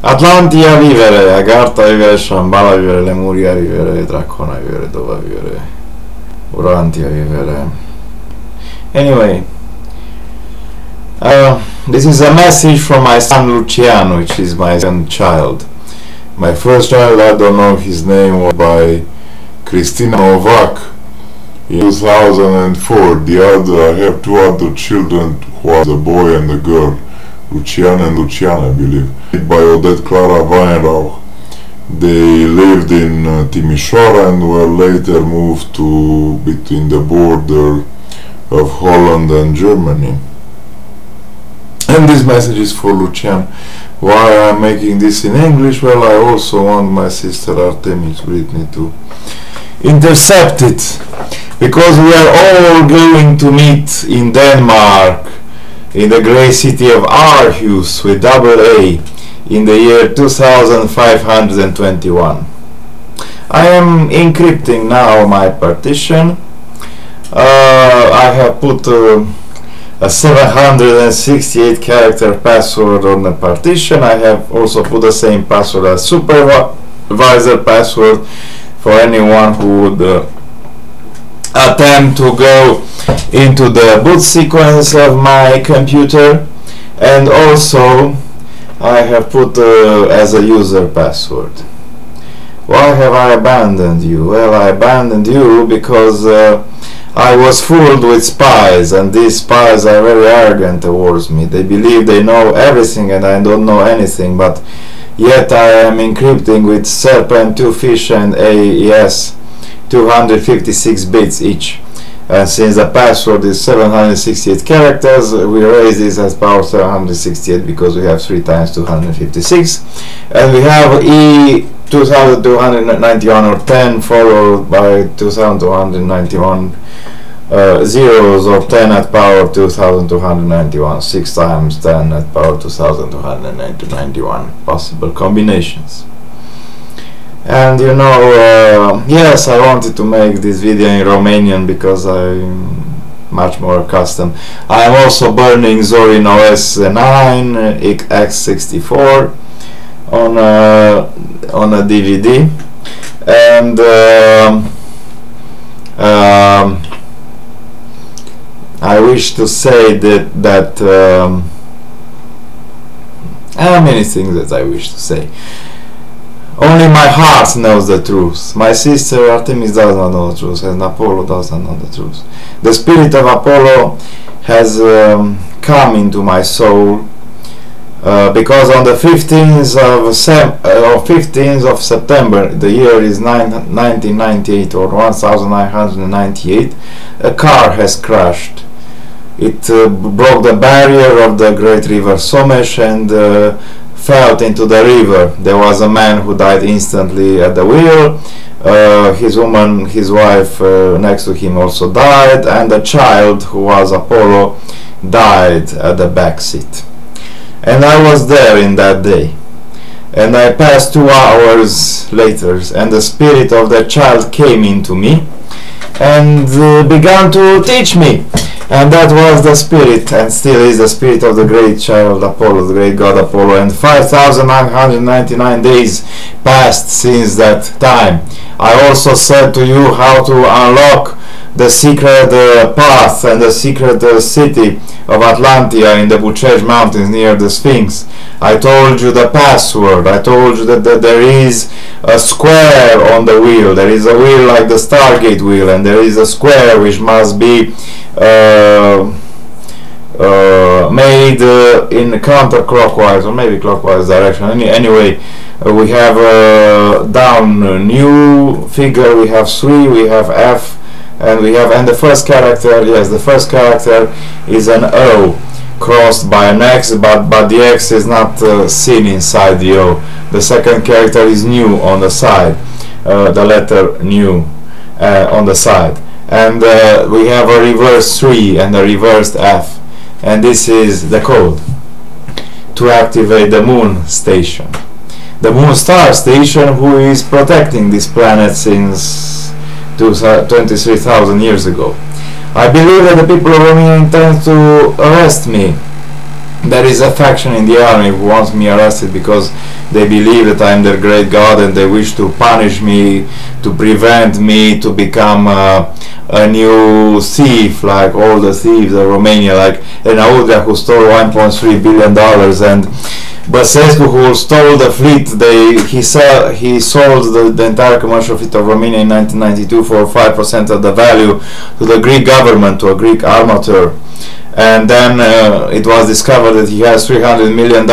Atlantia vivere, Agartha vivere, Shambhala vivere, Lemuria vivere, Dracona vivere, Dova vivere, Urantia vivere. Anyway, this is a message from my son Lucian, which is my second child. My first child, I don't know his name, was by Christina Novak in 2004. The other, I have two other children, who are a boy and a girl, Lucian and Luciana, I believe, by Odette Clara Weinrauch. They lived in Timișoara and were later moved to between the border of Holland and Germany. And this message is for Lucian. Why I'm making this in English? Well, I also want my sister Artemis Brittany to intercept it, because we are all going to meet in Denmark, in the great city of Aarhus with double A, in the year 2521. I am encrypting now my partition. I have put a 768 character password on the partition. I have also put the same password as supervisor password for anyone who would attempt to go into the boot sequence of my computer. And also I have put as a user password. Why have I abandoned you? Well, I abandoned you because I was fooled with spies, and these spies are very arrogant towards me. They believe they know everything and I don't know anything, but yet I am encrypting with Serpent, 2 fish and AES 256 bits each. And since the password is 768 characters, we raise this as power 768 because we have 3 times 256. And we have E 2291 or 10 followed by 2291 zeros, or 10 at power 2291, 6 times 10 at power 2291 possible combinations. And you know, yes, I wanted to make this video in Romanian because I'm much more accustomed. I am also burning Zorin OS 9 x64 on a DVD, and I wish to say that many things that I wish to say. Only my heart knows the truth. My sister Artemis does not know the truth, and Apollo does not know the truth. The spirit of Apollo has come into my soul because on the 15th of September, the year is 1998 or 1998, a car has crashed. It broke the barrier of the great river Somes and fell into the river. There was a man who died instantly at the wheel. His wife next to him also died, and the child, who was Apollo, died at the back seat. And I was there in that day, and I passed 2 hours later, and the spirit of the child came into me and began to teach me. And that was the spirit, and still is the spirit, of the great child Apollo, the great god Apollo. And 5,999 days passed since that time. I also said to you how to unlock the secret path and the secret city of Atlantia in the Bucegi Mountains near the Sphinx. I told you the password. I told you that there is a square on the wheel. There is a wheel like the Stargate wheel, and there is a square which must be made in counterclockwise or maybe clockwise direction. Anyway, we have down new figure, we have 3, we have F, and we have, and the first character, yes, the first character is an O crossed by an X, but the X is not seen inside the O. The second character is new on the side, the letter new on the side. And we have a reverse 3 and a reversed F, and this is the code to activate the moon station, the moon star station, who is protecting this planet since 23,000 years ago. I believe that the people of Romania intend to arrest me there is a faction in the army who wants me arrested because they believe that I'm their great god and they wish to punish me, to prevent me to become a new thief like all the thieves of Romania, like Enaudria, who stole $1.3 billion, and Băsescu, who stole the fleet. He sold the entire commercial fleet of Romania in 1992 for 5% of the value to the Greek government, to a Greek armateur. And then it was discovered that he has $300 million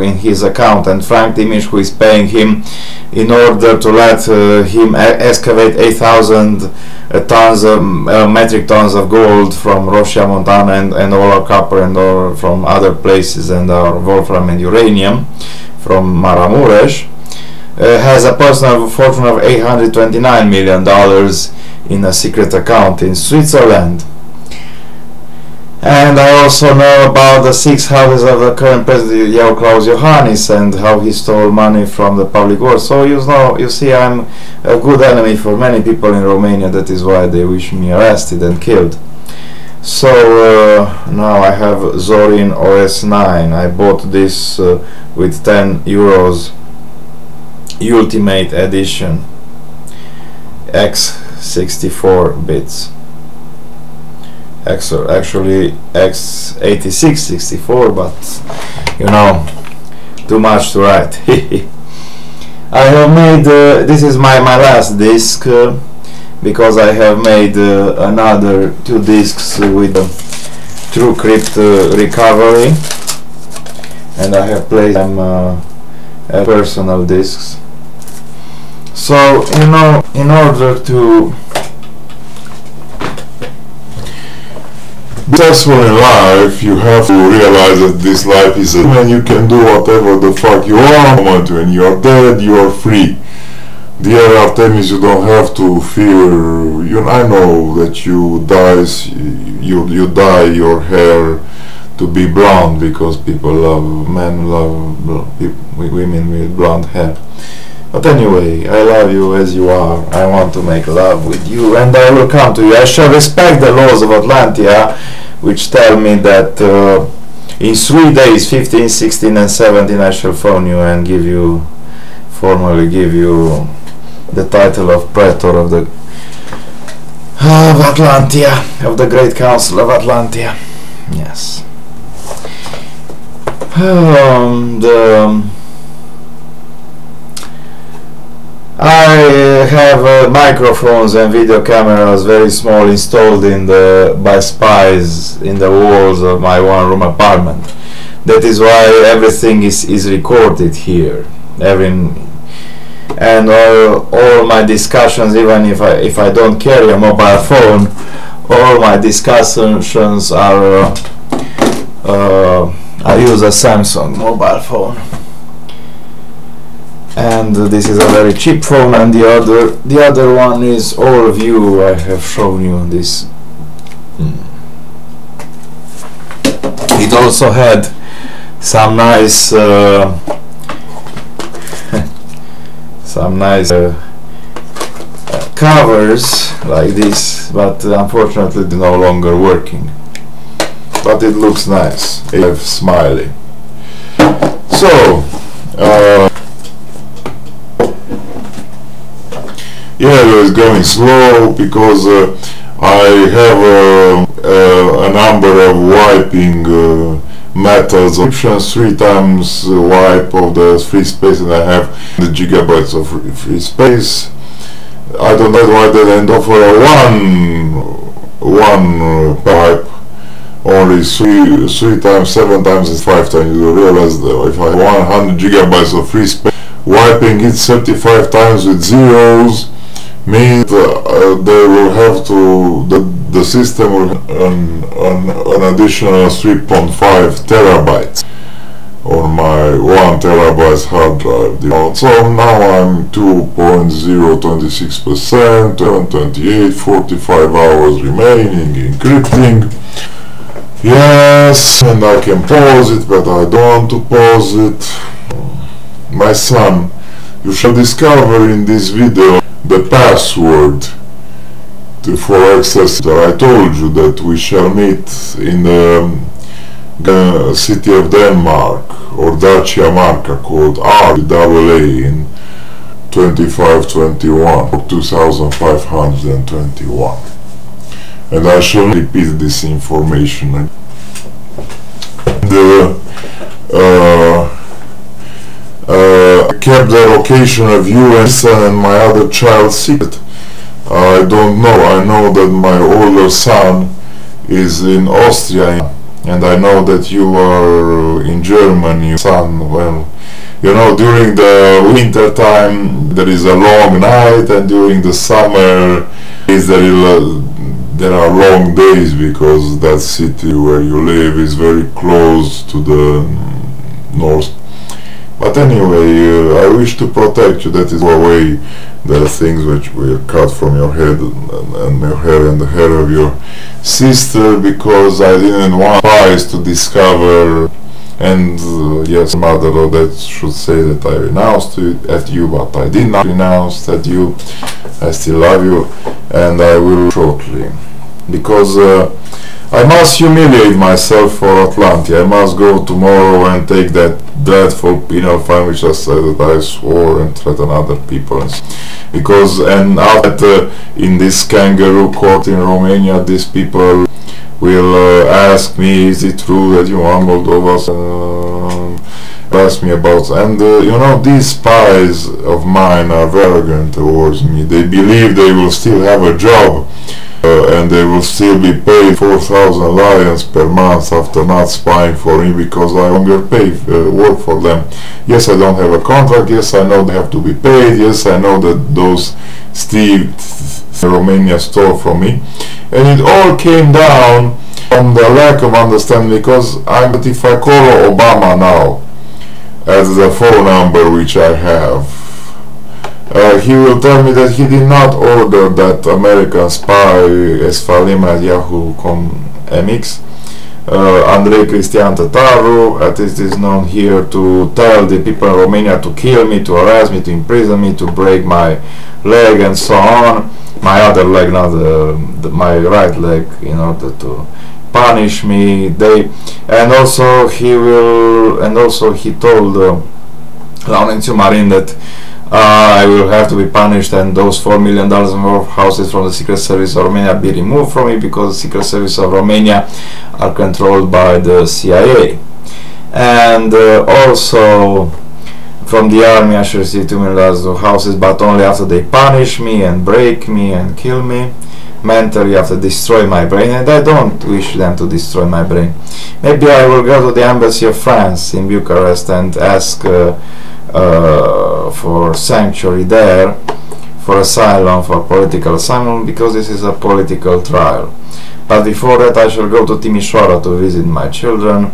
in his account, and Frank Timiș, who is paying him in order to let him excavate 8,000 metric tons of gold from Roșia Montana and all our copper and all from other places, and our wolfram and uranium from Maramureș, has a personal fortune of $829 million in a secret account in Switzerland. And I also know about the 6 houses of the current president Klaus Iohannis and how he stole money from the public works. So you see, I'm a good enemy for many people in Romania. That is why they wish me arrested and killed. So now I have Zorin OS9. I bought this with 10 euros, Ultimate Edition, x64 bits. Actually x86 64, but you know, too much to write. I have made this is my last disc because I have made another 2 discs with TrueCrypt recovery, and I have placed them as personal discs. So you know, in order to successful in life, you have to realize that this life is a and you can do whatever the fuck you want. When you are dead, you are free. Dear Artemis, you don't have to fear. I know that you dye your hair to be blonde because men love women with blonde hair. But anyway, I love you as you are. I want to make love with you, and I will come to you. I shall respect the laws of Atlantia, which tell me that in 3 days, 15, 16 and 17, I shall phone you and formally give you the title of Praetor of Atlantia, of the Great Council of Atlantia. Yes. I have microphones and video cameras, very small, installed by spies in the walls of my 1-room apartment. That is why everything is recorded here. And all my discussions, even if I don't carry a mobile phone, all my discussions are I use a Samsung mobile phone. And this is a very cheap phone, and the other one is All-View. I have shown you this. It also had some nice covers like this, but unfortunately they're no longer working. But it looks nice. It's smiley. So yeah, it's going slow because I have a number of wiping methods, options, 3 times wipe of the free space, and I have the gigabytes of free space. I don't know why they didn't offer a one pipe, only 3 times, 7 times, and 5 times. You realize that if I have 100 gigabytes of free space, wiping it 35 times with zeros means they will have to, the system will an additional 3.5 terabytes on my 1 terabyte hard drive. So now I'm 2.026%, 728, 45 hours remaining, encrypting. Yes, and I can pause it, but I don't want to pause it. My son, you shall discover in this video the password for access. I told you that we shall meet in city of Denmark, or Dacia Marka, called RAA in 2521 or 2521. And I shall repeat this information. I kept the location of you and son and my other child secret. I don't know. I know that my older son is in Austria, and I know that you are in Germany, son. Well, you know, during the winter time there is a long night, and during the summer there are long days, because that city where you live is very close to the north. But anyway, I wish to protect you. That is away the things which were cut from your head and your hair and the hair of your sister, because I didn't want spies to discover. And yes, mother, that should say that I renounced at you, but I did not renounce at you. I still love you, and I will shortly, because I must humiliate myself for Atlantia. I must go tomorrow and take that dreadful penal fine which I said that I swore and threaten other people. Because, and after in this kangaroo court in Romania, these people will ask me, is it true that you are Moldovas? Ask me about, and you know, these spies of mine are very arrogant towards me. They believe they will still have a job, and they will still be paid 4,000 lions per month after not spying for me, because I longer work for them. Yes, I don't have a contract. Yes, I know they have to be paid. Yes, I know that those Romania stole from me, and it all came down from the lack of understanding. Because but if I call Obama now as the phone number which I have, he will tell me that he did not order that American spy Esfalim at Yahoo.com/MX, Andrei Cristian Tataru, at least is known here, to tell the people in Romania to kill me, to arrest me, to imprison me, to break my leg and so on. My other leg, not my right leg, in order to punish me. And also he told Laurențiu Marin that I will have to be punished, and those $4 million worth of houses from the Secret Service of Romania be removed from me, because the Secret Service of Romania are controlled by the CIA. And also from the army I should receive $2 million of houses, but only after they punish me and break me and kill me mentally, after destroy my brain. And I don't wish them to destroy my brain. Maybe I will go to the embassy of France in Bucharest and ask for sanctuary there, for asylum, for political asylum, because this is a political trial. But before that I shall go to Timișoara to visit my children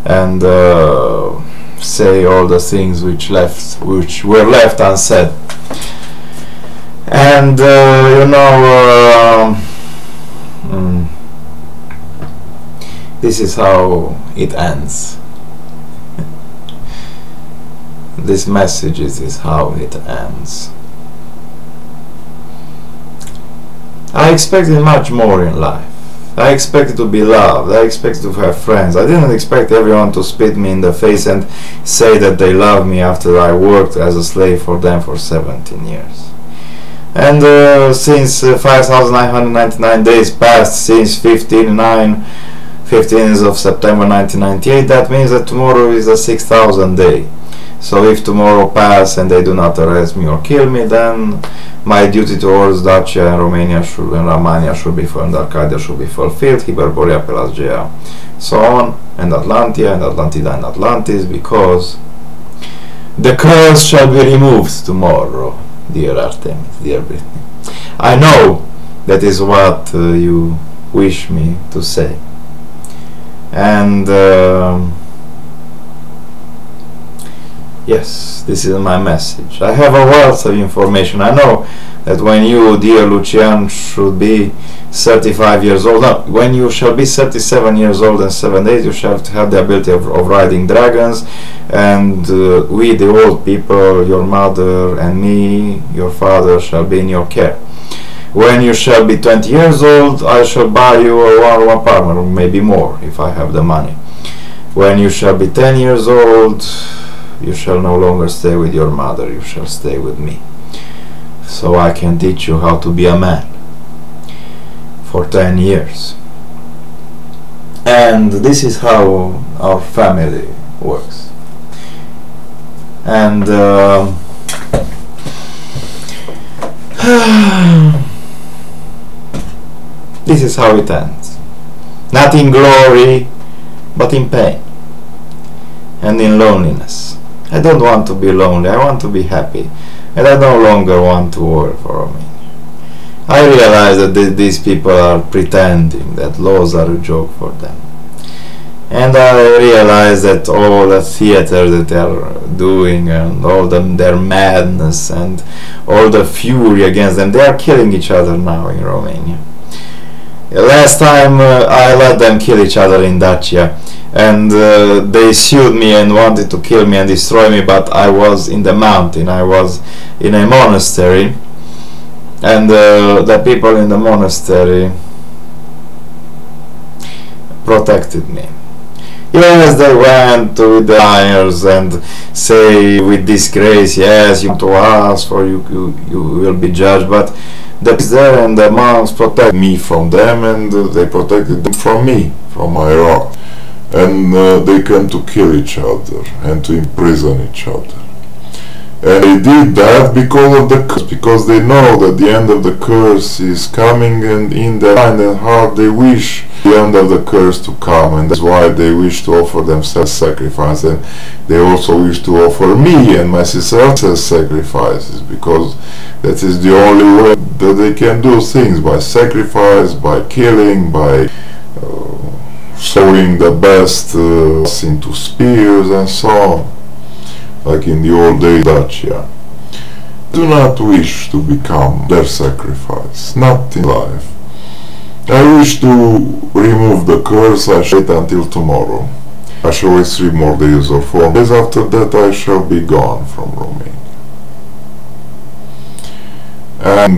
and say all the things which were left unsaid. And you know, this is how it ends. This message is how it ends. I expected much more in life. I expected to be loved. I expected to have friends. I didn't expect everyone to spit me in the face and say that they love me after I worked as a slave for them for 17 years. And since 5,999 days passed since 15th of September 1998, that means that tomorrow is the 6,000th day. So if tomorrow pass and they do not arrest me or kill me, then my duty towards Dacia and Romania and Romania should be and Arcadia should be fulfilled, Hyperborea, Pelasgea, so on, and Atlantia and Atlantida and Atlantis, because the curse shall be removed tomorrow, dear Artemis, dear Brittany. I know that is what you wish me to say. And yes, this is my message. I have a wealth of information. I know that when you, dear Lucian, should be 35 years old, no, when you shall be 37 years old and 7 days, you shall have the ability of riding dragons, and we, the old people, your mother and me, your father, shall be in your care. When you shall be 20 years old, I shall buy you a one-room apartment, or maybe more, if I have the money. When you shall be 10 years old, you shall no longer stay with your mother, you shall stay with me. So I can teach you how to be a man for 10 years. And this is how our family works. And this is how it ends. Not in glory, but in pain and in loneliness. I don't want to be lonely, I want to be happy, and I no longer want to work for Romania. I realize that these people are pretending that laws are a joke for them. And I realize that all the theater that they are doing and all their madness and all the fury against them, they are killing each other now in Romania. Last time I let them kill each other in Dacia, and they sued me and wanted to kill me and destroy me, but I was in the mountain, I was in a monastery, and the people in the monastery protected me. Yes, they went to the liars and say with disgrace, yes, you come to us or you will be judged, but the priests there and the monks protect me from them, and they protected them from me, from my wrong. And they came to kill each other and to imprison each other. And they did that because of the curse, because they know that the end of the curse is coming, and in their mind and heart they wish the end of the curse to come, and that's why they wish to offer themselves sacrifice, and they also wish to offer me and my sister as sacrifices, because that is the only way that they can do things, by sacrifice, by killing, by sowing the best into spears and so on, like in the old days Dacia. Do not wish to become their sacrifice, not in life. I wish to remove the curse. I shall wait until tomorrow. I shall wait 3 more days or 4 days. After that I shall be gone from Romania. And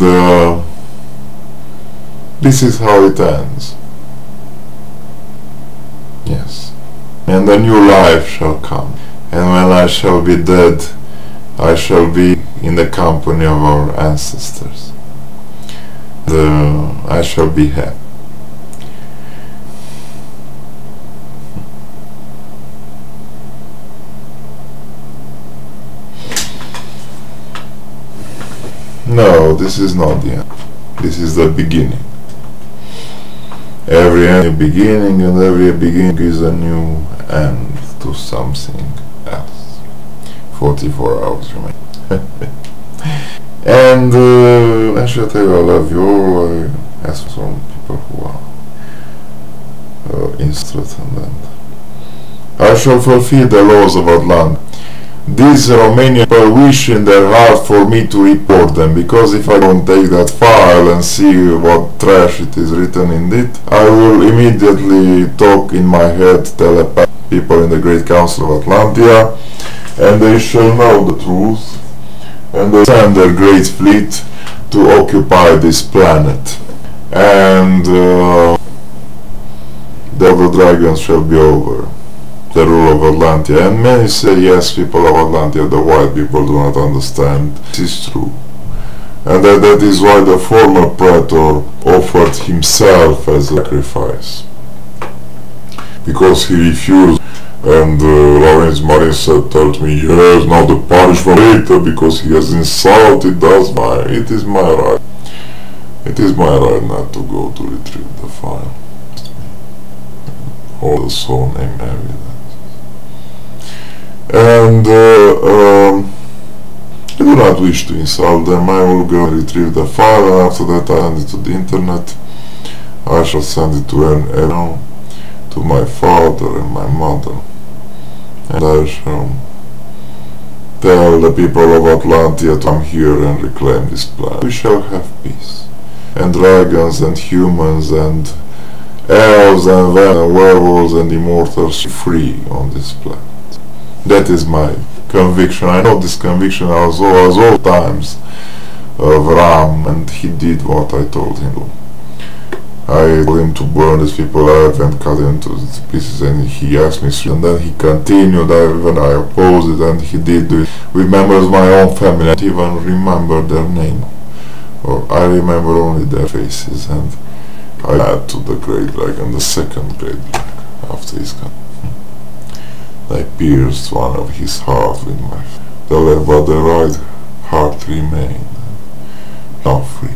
this is how it ends. Yes. And a new life shall come. And when I shall be dead, I shall be in the company of our ancestors. I shall be happy. No, this is not the end. This is the beginning. Every end is a beginning, and every beginning is a new end to something else. 44 hours remain. And I shall tell you I love you all. I ask from people who are interested, and I shall fulfill the laws of Atlantis. These Romanian people wish in their heart for me to report them, because if I don't take that file and see what trash it is written in it, I will immediately talk in my head, telepath people in the Great Council of Atlantia, and they shall know the truth, and they send their great fleet to occupy this planet, and the dragons shall be over the rule of Atlantia. And many say, yes, people of Atlantia, the white people do not understand. This is true. And that is why the former praetor offered himself as a sacrifice, because he refused. And Lawrence Marin said, told me, yes, now the punishment later, because he has insulted us. It is my right. It is my right not to go to retrieve the file. All the soul name evidence. And I do not wish to insult them. I will go retrieve the file, and after that I send it to the internet. I shall send it to to my father and my mother, and I shall tell the people of Atlantia to come here and reclaim this planet. We shall have peace, and dragons and humans and elves and werewolves and immortals free on this planet. That is my conviction. I know this conviction as all times of Ram, and he did what I told him to. I told him to burn these people alive and cut him into pieces, and he asked me, and then he continued, even I opposed it, and he did it with members of my own family. I don't even remember their name, or I remember only their faces, and I add to the great black and the second great black after his gun. I pierced one of his heart with my the left, but the right heart remained, not free.